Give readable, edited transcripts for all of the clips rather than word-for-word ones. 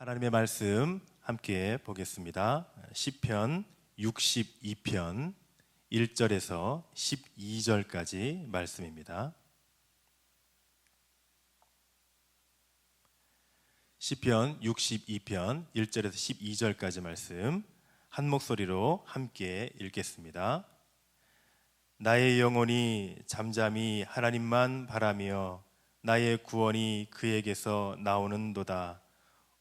하나님의 말씀 함께 보겠습니다. 시편 62편 1절에서 12절까지 말씀입니다. 시편 62편 1절에서 12절까지 말씀 한 목소리로 함께 읽겠습니다. 나의 영혼이 잠잠히 하나님만 바라며 나의 구원이 그에게서 나오는도다.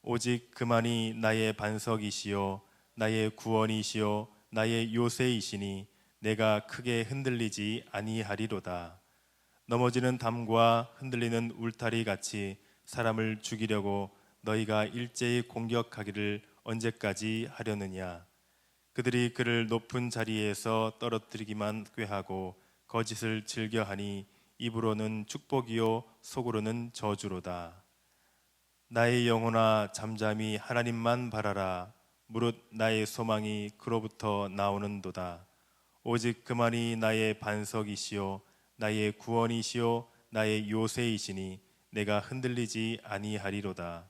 오직 그만이 나의 반석이시요 나의 구원이시요 나의 요새이시니 내가 크게 흔들리지 아니하리로다. 넘어지는 담과 흔들리는 울타리 같이 사람을 죽이려고 너희가 일제히 공격하기를 언제까지 하려느냐. 그들이 그를 높은 자리에서 떨어뜨리기만 꾀하고 거짓을 즐겨하니 입으로는 축복이요 속으로는 저주로다. 나의 영혼아 잠잠히 하나님만 바라라. 무릇 나의 소망이 그로부터 나오는도다. 오직 그만이 나의 반석이시요 나의 구원이시요 나의 요새이시니 내가 흔들리지 아니하리로다.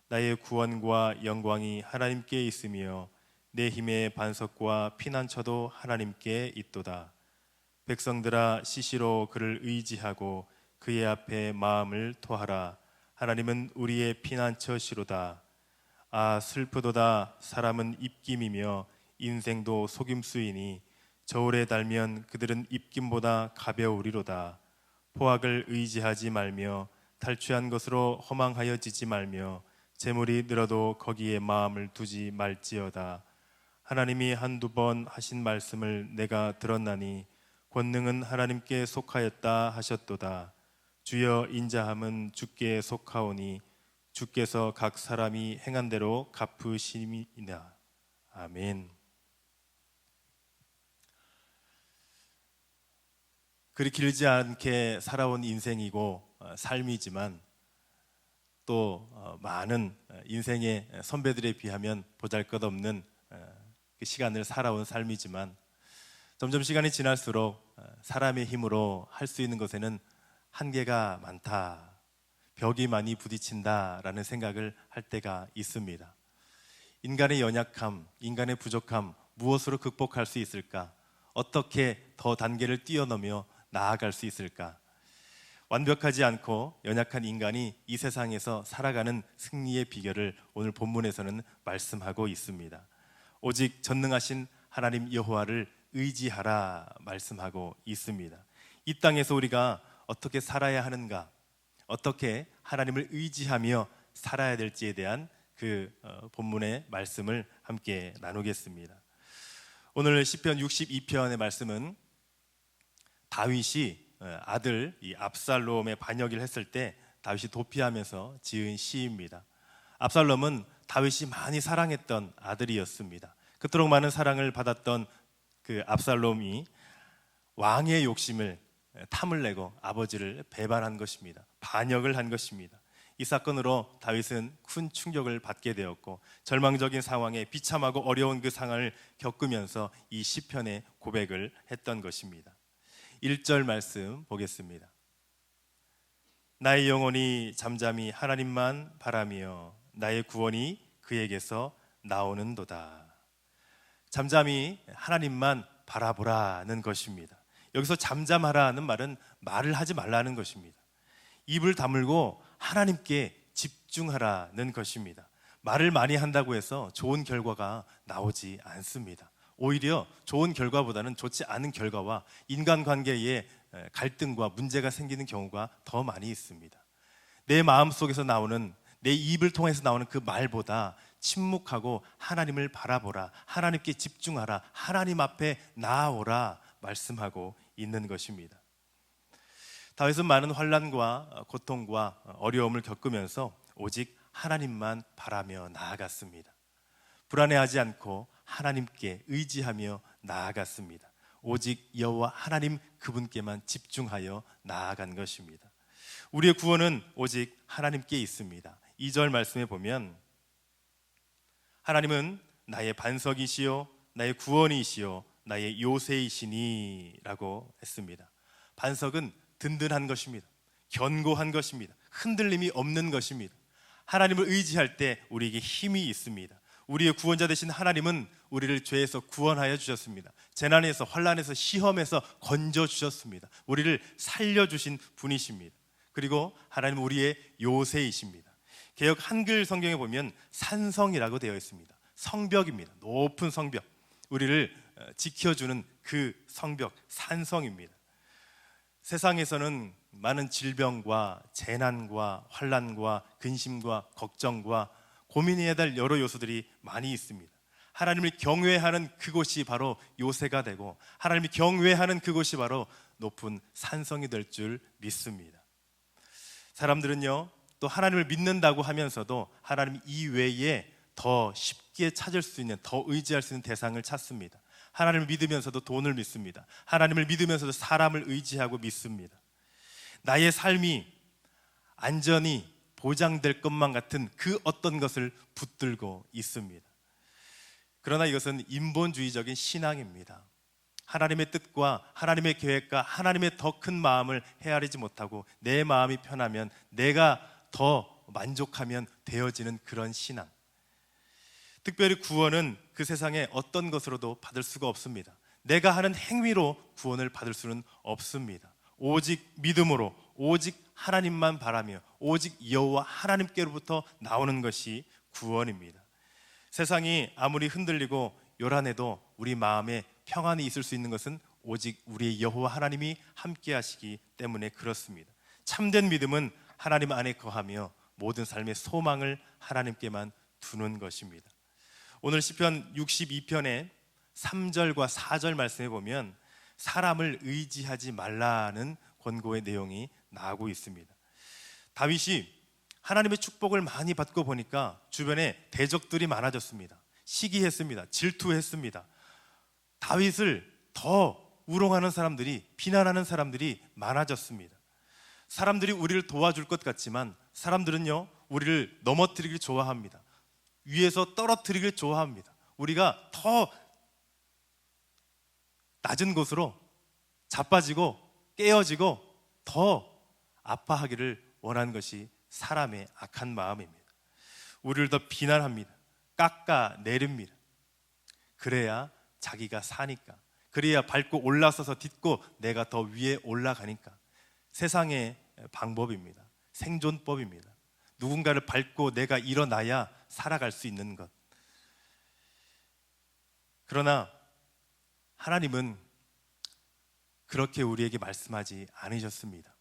나의 구원과 영광이 하나님께 있으며 내 힘의 반석과 피난처도 하나님께 있도다. 백성들아 시시로 그를 의지하고 그의 앞에 마음을 토하라. 하나님은 우리의 피난처시로다. 아 슬프도다. 사람은 입김이며 인생도 속임수이니 저울에 달면 그들은 입김보다 가벼우리로다. 포악을 의지하지 말며 탈취한 것으로 허망하여지지 말며 재물이 늘어도 거기에 마음을 두지 말지어다. 하나님이 한두 번 하신 말씀을 내가 들었나니 권능은 하나님께 속하였다 하셨도다. 주여 인자함은 주께 속하오니 주께서 각 사람이 행한 대로 갚으시니이다. 아멘. 그리 길지 않게 살아온 인생이고 삶이지만 또 많은 인생의 선배들에 비하면 보잘것없는 그 시간을 살아온 삶이지만 점점 시간이 지날수록 사람의 힘으로 할 수 있는 것에는 한계가 많다, 벽이 많이 부딪힌다라는 생각을 할 때가 있습니다. 인간의 연약함, 인간의 부족함 무엇으로 극복할 수 있을까? 어떻게 더 단계를 뛰어넘어 나아갈 수 있을까? 완벽하지 않고 연약한 인간이 이 세상에서 살아가는 승리의 비결을 오늘 본문에서는 말씀하고 있습니다. 오직 전능하신 하나님 여호와를 의지하라 말씀하고 있습니다. 이 땅에서 우리가 어떻게 살아야 하는가, 어떻게 하나님을 의지하며 살아야 될지에 대한 그 본문의 말씀을 함께 나누겠습니다. 오늘 시편 62편의 말씀은 다윗이 아들 이 압살롬의 반역을 했을 때 다윗이 도피하면서 지은 시입니다. 압살롬은 다윗이 많이 사랑했던 아들이었습니다. 그토록 많은 사랑을 받았던 그 압살롬이 왕의 욕심을 탐을 내고 아버지를 배반한 것입니다. 반역을 한 것입니다. 이 사건으로 다윗은 큰 충격을 받게 되었고 절망적인 상황에 비참하고 어려운 그 상황을 겪으면서 이 시편의 고백을 했던 것입니다. 1절 말씀 보겠습니다. 나의 영혼이 잠잠히 하나님만 바라며 나의 구원이 그에게서 나오는도다. 잠잠히 하나님만 바라보라는 것입니다. 여기서 잠잠하라는 말은 말을 하지 말라는 것입니다. 입을 다물고 하나님께 집중하라는 것입니다. 말을 많이 한다고 해서 좋은 결과가 나오지 않습니다. 오히려 좋은 결과보다는 좋지 않은 결과와 인간관계에 갈등과 문제가 생기는 경우가 더 많이 있습니다. 내 마음속에서 나오는, 내 입을 통해서 나오는 그 말보다 침묵하고 하나님을 바라보라, 하나님께 집중하라, 하나님 앞에 나아오라 말씀하고 있는 것입니다. 다윗은 많은 환난과 고통과 어려움을 겪으면서 오직 하나님만 바라며 나아갔습니다. 불안해하지 않고 하나님께 의지하며 나아갔습니다. 오직 여호와 하나님 그분께만 집중하여 나아간 것입니다. 우리의 구원은 오직 하나님께 있습니다. 2절 말씀에 보면 하나님은 나의 반석이시요 나의 구원이시요 나의 요새이시니 라고 했습니다. 반석은 든든한 것입니다. 견고한 것입니다. 흔들림이 없는 것입니다. 하나님을 의지할 때 우리에게 힘이 있습니다. 우리의 구원자 되신 하나님은 우리를 죄에서 구원하여 주셨습니다. 재난에서, 환난에서, 시험에서 건져 주셨습니다. 우리를 살려주신 분이십니다. 그리고 하나님은 우리의 요새이십니다. 개역 한글 성경에 보면 산성이라고 되어 있습니다. 성벽입니다. 높은 성벽, 우리를 지켜주는 그 성벽, 산성입니다. 세상에서는 많은 질병과 재난과 환난과 근심과 걱정과 고민해야 될 여러 요소들이 많이 있습니다. 하나님을 경외하는 그곳이 바로 요새가 되고, 하나님을 경외하는 그곳이 바로 높은 산성이 될 줄 믿습니다. 사람들은요, 또 하나님을 믿는다고 하면서도 하나님 이외에 더 쉽게 찾을 수 있는, 더 의지할 수 있는 대상을 찾습니다. 하나님을 믿으면서도 돈을 믿습니다. 하나님을 믿으면서도 사람을 의지하고 믿습니다. 나의 삶이 안전이 보장될 것만 같은 그 어떤 것을 붙들고 있습니다. 그러나 이것은 인본주의적인 신앙입니다. 하나님의 뜻과 하나님의 계획과 하나님의 더 큰 마음을 헤아리지 못하고 내 마음이 편하면, 내가 더 만족하면 되어지는 그런 신앙. 특별히 구원은 그 세상에 어떤 것으로도 받을 수가 없습니다. 내가 하는 행위로 구원을 받을 수는 없습니다. 오직 믿음으로, 오직 하나님만 바라며, 오직 여호와 하나님께로부터 나오는 것이 구원입니다. 세상이 아무리 흔들리고 요란해도 우리 마음에 평안이 있을 수 있는 것은 오직 우리의 여호와 하나님이 함께 하시기 때문에 그렇습니다. 참된 믿음은 하나님 안에 거하며 모든 삶의 소망을 하나님께만 두는 것입니다. 오늘 시편 62편의 3절과 4절 말씀에 보면 사람을 의지하지 말라는 권고의 내용이 나오고 있습니다. 다윗이 하나님의 축복을 많이 받고 보니까 주변에 대적들이 많아졌습니다. 시기했습니다. 질투했습니다. 다윗을 더 우롱하는 사람들이, 비난하는 사람들이 많아졌습니다. 사람들이 우리를 도와줄 것 같지만 사람들은요, 우리를 넘어뜨리길 좋아합니다. 위에서 떨어뜨리길 좋아합니다. 우리가 더 낮은 곳으로 자빠지고 깨어지고 더 아파하기를 원하는 것이 사람의 악한 마음입니다. 우리를 더 비난합니다. 깎아내립니다. 그래야 자기가 사니까, 그래야 밟고 올라서서 딛고 내가 더 위에 올라가니까. 세상의 방법입니다. 생존법입니다. 누군가를 밟고 내가 일어나야 살아갈 수 있는 것. 그러나 하나님은 그렇게 우리에게 말씀하지 않으셨습니다.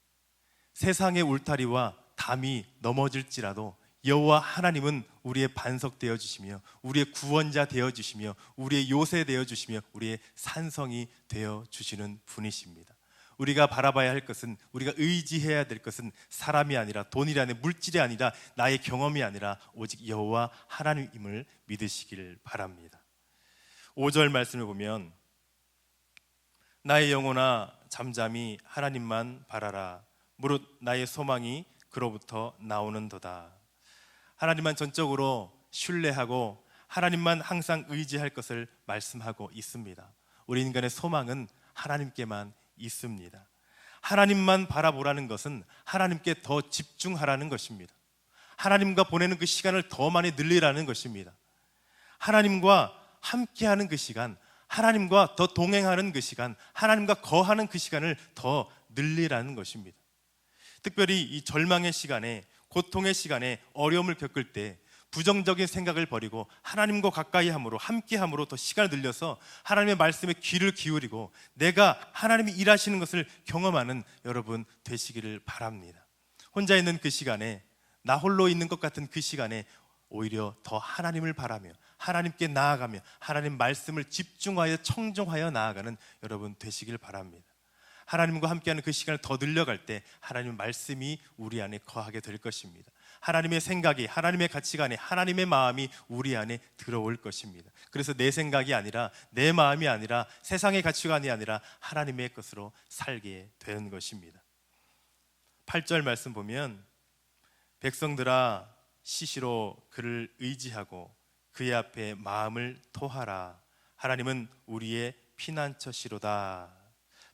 세상의 울타리와 담이 넘어질지라도 여호와 하나님은 우리의 반석 되어주시며, 우리의 구원자 되어주시며, 우리의 요새 되어주시며, 우리의 산성이 되어주시는 분이십니다. 우리가 바라봐야 할 것은, 우리가 의지해야 될 것은 사람이 아니라, 돈이 아니라, 물질이 아니라, 나의 경험이 아니라 오직 여호와 하나님임을 믿으시길 바랍니다. 5절 말씀을 보면 나의 영혼아 잠잠히 하나님만 바라라. 무릇 나의 소망이 그로부터 나오는도다. 하나님만 전적으로 신뢰하고 하나님만 항상 의지할 것을 말씀하고 있습니다. 우리 인간의 소망은 하나님께만 있습니다. 하나님만 바라보라는 것은 하나님께 더 집중하라는 것입니다. 하나님과 보내는 그 시간을 더 많이 늘리라는 것입니다. 하나님과 함께하는 그 시간, 하나님과 더 동행하는 그 시간, 하나님과 거하는 그 시간을 더 늘리라는 것입니다. 특별히 이 절망의 시간에, 고통의 시간에, 어려움을 겪을 때 부정적인 생각을 버리고 하나님과 가까이 함으로, 함께 함으로 더 시간을 늘려서 하나님의 말씀에 귀를 기울이고 내가 하나님이 일하시는 것을 경험하는 여러분 되시기를 바랍니다. 혼자 있는 그 시간에, 나 홀로 있는 것 같은 그 시간에 오히려 더 하나님을 바라며 하나님께 나아가며 하나님 말씀을 집중하여 청종하여 나아가는 여러분 되시길 바랍니다. 하나님과 함께하는 그 시간을 더 늘려갈 때 하나님의 말씀이 우리 안에 거하게 될 것입니다. 하나님의 생각이, 하나님의 가치관이, 하나님의 마음이 우리 안에 들어올 것입니다. 그래서 내 생각이 아니라, 내 마음이 아니라, 세상의 가치관이 아니라 하나님의 것으로 살게 되는 것입니다. 8절 말씀 보면 백성들아 시시로 그를 의지하고 그의 앞에 마음을 토하라. 하나님은 우리의 피난처시로다.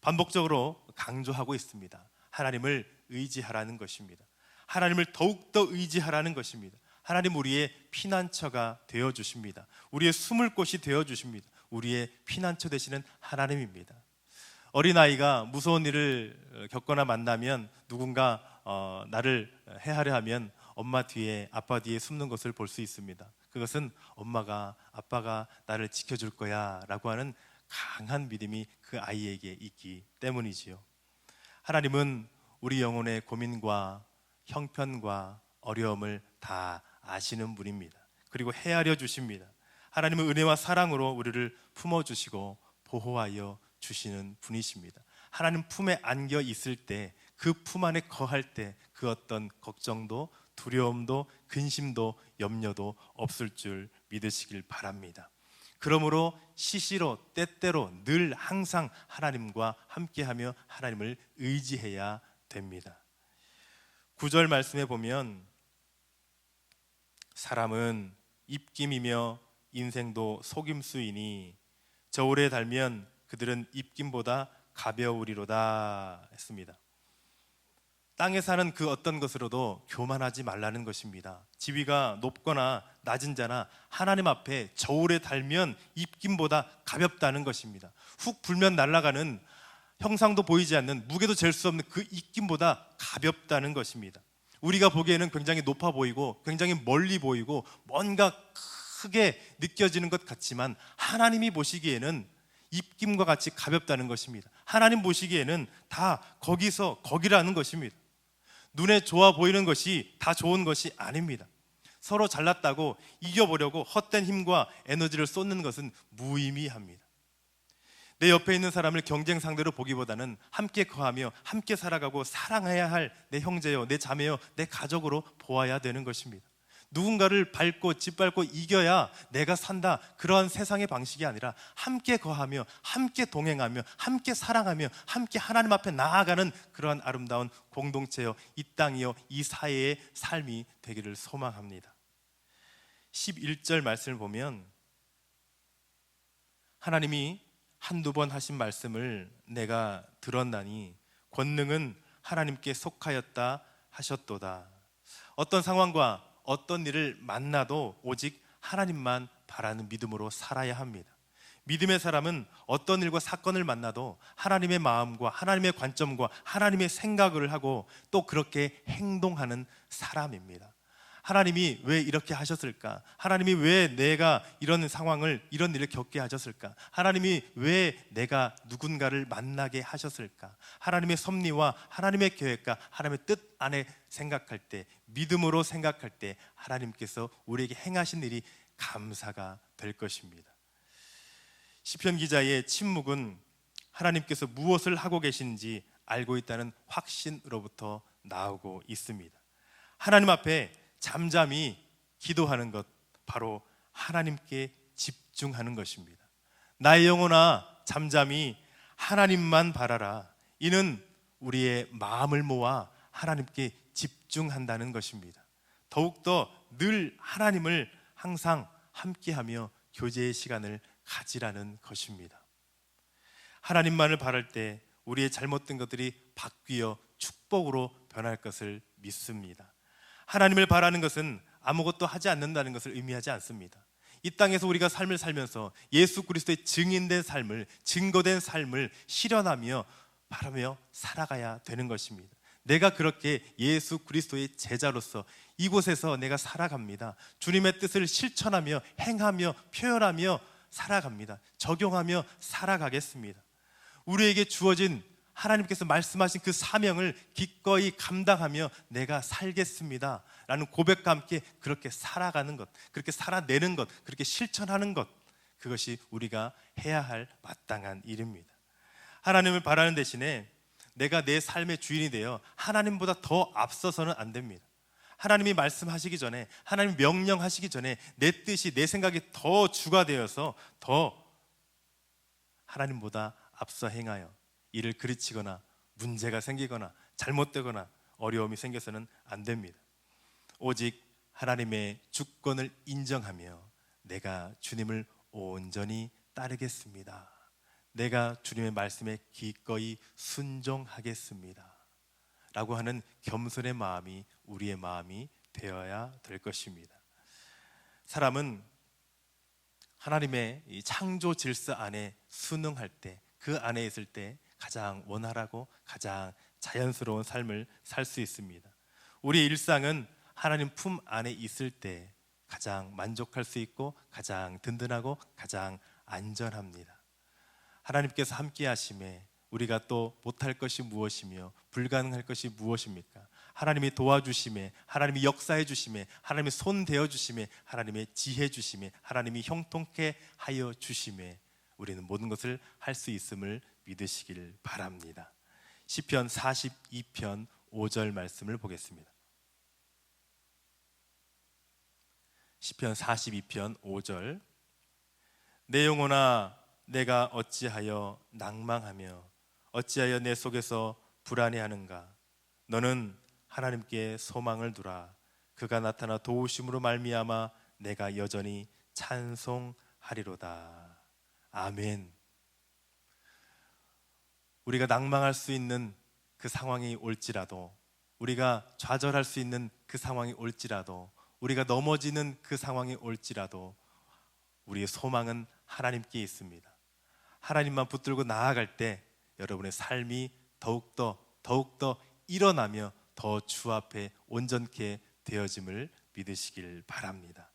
반복적으로 강조하고 있습니다. 하나님을 의지하라는 것입니다. 하나님을 더욱더 의지하라는 것입니다. 하나님 우리의 피난처가 되어 주십니다. 우리의 숨을 곳이 되어 주십니다. 우리의 피난처 되시는 하나님입니다. 어린아이가 무서운 일을 겪거나 만나면 누군가 나를 해하려 하면 엄마 뒤에, 아빠 뒤에 숨는 것을 볼 수 있습니다. 그것은 엄마가, 아빠가 나를 지켜줄 거야 라고 하는 강한 믿음이 그 아이에게 있기 때문이지요. 하나님은 우리 영혼의 고민과 형편과 어려움을 다 아시는 분입니다. 그리고 헤아려 주십니다. 하나님은 은혜와 사랑으로 우리를 품어주시고 보호하여 주시는 분이십니다. 하나님 품에 안겨 있을 때, 그 품 안에 거할 때 그 어떤 걱정도 두려움도 근심도 염려도 없을 줄 믿으시길 바랍니다. 그러므로 시시로 때때로 늘 항상 하나님과 함께하며 하나님을 의지해야 됩니다. 9절 말씀에 보면 사람은 입김이며 인생도 속임수이니 저울에 달면 그들은 입김보다 가벼우리로다 했습니다. 땅에 사는 그 어떤 것으로도 교만하지 말라는 것입니다. 지위가 높거나 낮은 자나 하나님 앞에 저울에 달면 입김보다 가볍다는 것입니다. 훅 불면 날아가는, 형상도 보이지 않는, 무게도 잴 수 없는 그 입김보다 가볍다는 것입니다. 우리가 보기에는 굉장히 높아 보이고 굉장히 멀리 보이고 뭔가 크게 느껴지는 것 같지만 하나님이 보시기에는 입김과 같이 가볍다는 것입니다. 하나님 보시기에는 다 거기서 거기라는 것입니다. 눈에 좋아 보이는 것이 다 좋은 것이 아닙니다. 서로 잘났다고 이겨보려고 헛된 힘과 에너지를 쏟는 것은 무의미합니다. 내 옆에 있는 사람을 경쟁 상대로 보기보다는 함께 거하며 함께 살아가고 사랑해야 할 내 형제요, 내 자매요, 내 가족으로 보아야 되는 것입니다. 누군가를 밟고 짓밟고 이겨야 내가 산다, 그러한 세상의 방식이 아니라 함께 거하며 함께 동행하며 함께 사랑하며 함께 하나님 앞에 나아가는 그러한 아름다운 공동체요, 이 땅이요, 이 사회의 삶이 되기를 소망합니다. 11절 말씀을 보면 하나님이 한두 번 하신 말씀을 내가 들었나니 권능은 하나님께 속하였다 하셨도다. 어떤 상황과 어떤 일을 만나도 오직 하나님만 바라는 믿음으로 살아야 합니다. 믿음의 사람은 어떤 일과 사건을 만나도 하나님의 마음과 하나님의 관점과 하나님의 생각을 하고 또 그렇게 행동하는 사람입니다. 하나님이 왜 이렇게 하셨을까? 하나님이 왜 내가 이런 상황을, 이런 일을 겪게 하셨을까? 하나님이 왜 내가 누군가를 만나게 하셨을까? 하나님의 섭리와 하나님의 계획과 하나님의 뜻 안에 생각할 때, 믿음으로 생각할 때 하나님께서 우리에게 행하신 일이 감사가 될 것입니다. 시편 기자의 침묵은 하나님께서 무엇을 하고 계신지 알고 있다는 확신으로부터 나오고 있습니다. 하나님 앞에 잠잠히 기도하는 것, 바로 하나님께 집중하는 것입니다. 나의 영혼아 잠잠히 하나님만 바라라. 이는 우리의 마음을 모아 하나님께 집중한다는 것입니다. 더욱더 늘 하나님을 항상 함께하며 교제의 시간을 가지라는 것입니다. 하나님만을 바랄 때 우리의 잘못된 것들이 바뀌어 축복으로 변할 것을 믿습니다. 하나님을 바라는 것은 아무것도 하지 않는다는 것을 의미하지 않습니다. 이 땅에서 우리가 삶을 살면서 예수 그리스도의 증인된 삶을, 증거된 삶을 실현하며 바라며 살아가야 되는 것입니다. 내가 그렇게 예수 그리스도의 제자로서 이곳에서 내가 살아갑니다. 주님의 뜻을 실천하며 행하며 표현하며 살아갑니다. 적용하며 살아가겠습니다. 우리에게 주어진 하나님께서 말씀하신 그 사명을 기꺼이 감당하며 내가 살겠습니다 라는 고백과 함께 그렇게 살아가는 것, 그렇게 살아내는 것, 그렇게 실천하는 것, 그것이 우리가 해야 할 마땅한 일입니다. 하나님을 바라는 대신에 내가 내 삶의 주인이 되어 하나님보다 더 앞서서는 안 됩니다. 하나님이 말씀하시기 전에, 하나님이 명령하시기 전에 내 뜻이, 내 생각이 더 주가 되어서 더 하나님보다 앞서 행하여 일을 그르치거나 문제가 생기거나 잘못되거나 어려움이 생겨서는 안 됩니다. 오직 하나님의 주권을 인정하며 내가 주님을 온전히 따르겠습니다. 내가 주님의 말씀에 기꺼이 순종하겠습니다 라고 하는 겸손의 마음이 우리의 마음이 되어야 될 것입니다. 사람은 하나님의 이 창조 질서 안에 순응할 때, 그 안에 있을 때 가장 원활하고 가장 자연스러운 삶을 살 수 있습니다. 우리의 일상은 하나님 품 안에 있을 때 가장 만족할 수 있고 가장 든든하고 가장 안전합니다. 하나님께서 함께 하심에 우리가 또 못할 것이 무엇이며 불가능할 것이 무엇입니까? 하나님이 도와주심에, 하나님이 역사해 주심에, 하나님이 손 대어 주심에, 하나님의 지혜 주심에, 하나님이 형통케 하여 주심에 우리는 모든 것을 할 수 있음을 믿으시길 바랍니다. 시편 42편 5절 말씀을 보겠습니다. 시편 42편 5절. 내 영혼아, 내가 어찌하여 낭망하며 어찌하여 내 속에서 불안해하는가? 너는 하나님께 소망을 두라. 그가 나타나 도우심으로 말미암아 내가 여전히 찬송하리로다. 아멘. 우리가 낭망할 수 있는 그 상황이 올지라도, 우리가 좌절할 수 있는 그 상황이 올지라도, 우리가 넘어지는 그 상황이 올지라도 우리의 소망은 하나님께 있습니다. 하나님만 붙들고 나아갈 때 여러분의 삶이 더욱더 일어나며 더 주 앞에 온전케 되어짐을 믿으시길 바랍니다.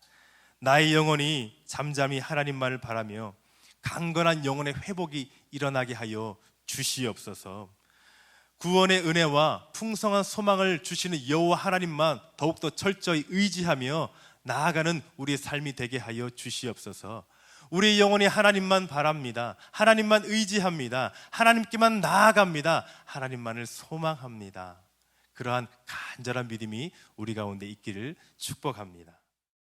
나의 영혼이 잠잠히 하나님만을 바라며 강건한 영혼의 회복이 일어나게 하여 주시옵소서. 구원의 은혜와 풍성한 소망을 주시는 여호와 하나님만 더욱더 철저히 의지하며 나아가는 우리의 삶이 되게 하여 주시옵소서. 우리의 영혼이 하나님만 바랍니다. 하나님만 의지합니다. 하나님께만 나아갑니다. 하나님만을 소망합니다. 그러한 간절한 믿음이 우리 가운데 있기를 축복합니다.